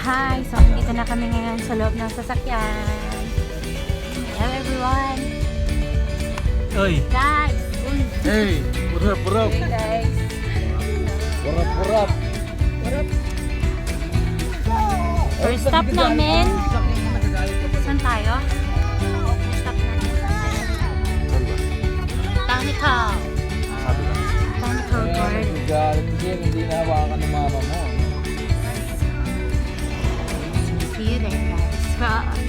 Hi! So, nandito na kami ngayon sa loob ng sasakyan. Hello everyone! Oy! Guys! Uy! Hey! Purap, purap! Hey guys! Purap, purap! First stop namin. Saan tayo? First stop namin. Botanical! Botanical Garden. Galit kasi hindi nahawakan ng mama mo. See you there guys. Bye!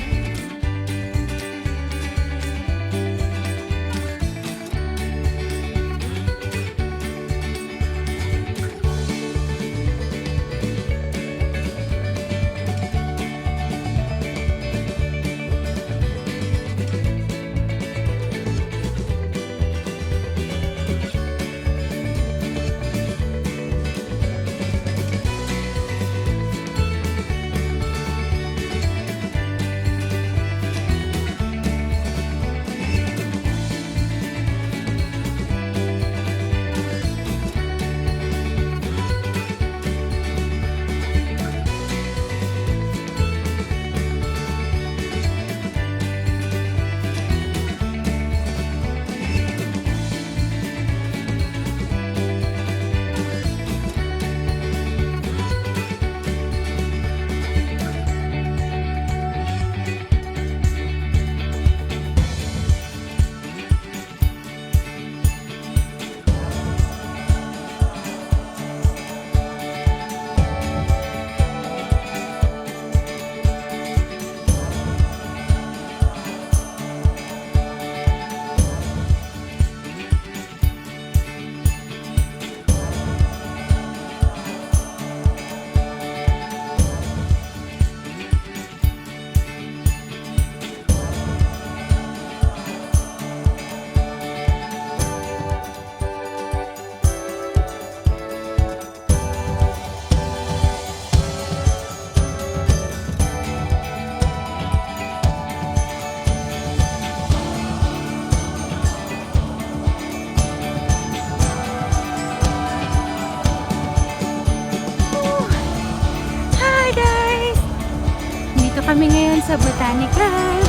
Kami ngayon sa Botanical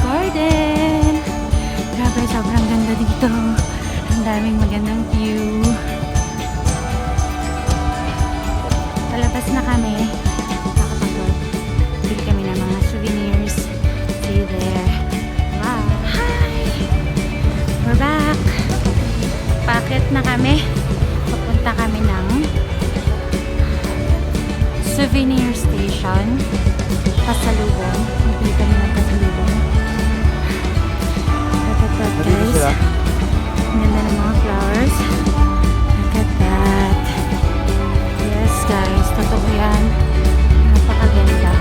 Garden. Grabe, sobrang ganda dito. Ang daming magandang view. Palabas na kami. Bili kami ng mga souvenirs. See you there. Wow. Hi! We're back. Paakit na kami. Papunta kami ng souvenir station. Pasalubong. Bili kami ng pasalubong. Look at that guys. Ang ganda ng mga flowers. Look at that. Yes guys, totoo yan. Napakaganda.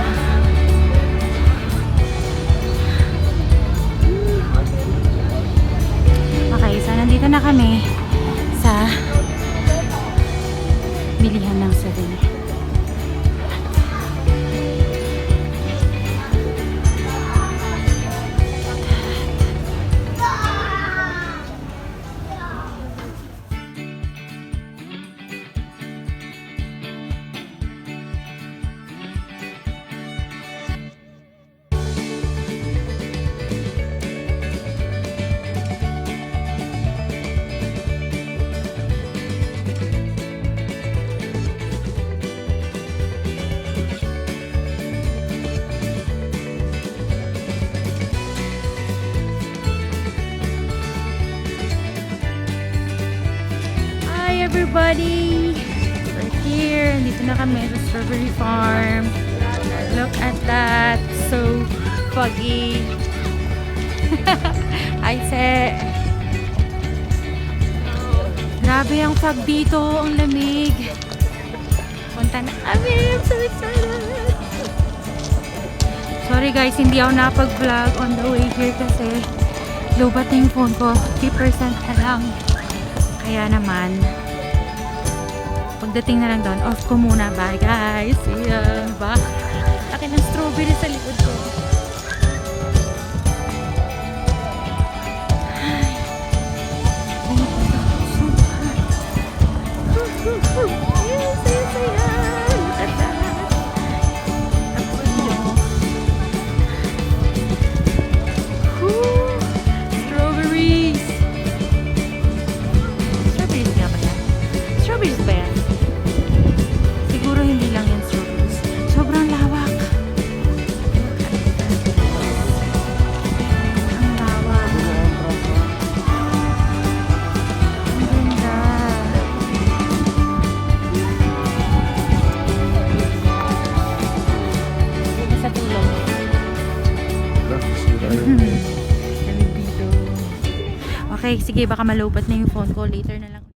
Okay, so nandito na kami sa bilihan ng souvenir. Everybody, we're here. Dito na kami sa strawberry farm. Look at that, so foggy. Ay, se. Grabe ang fog dito, ang lamig. Punta na kami. I'm so excited. Sorry guys, hindi ako napag-vlog on the way here kasi low bat yung phone ko. 3% na lang. Kaya naman, pagdating na lang doon, off ko muna. Bye guys! See ya! Bye! Akin ang strawberry sa likod ko. Ay! Yes! Yes! Yes! Look at that! Lamig dito. Okay, sige, baka malupot na yung phone ko. Later na lang.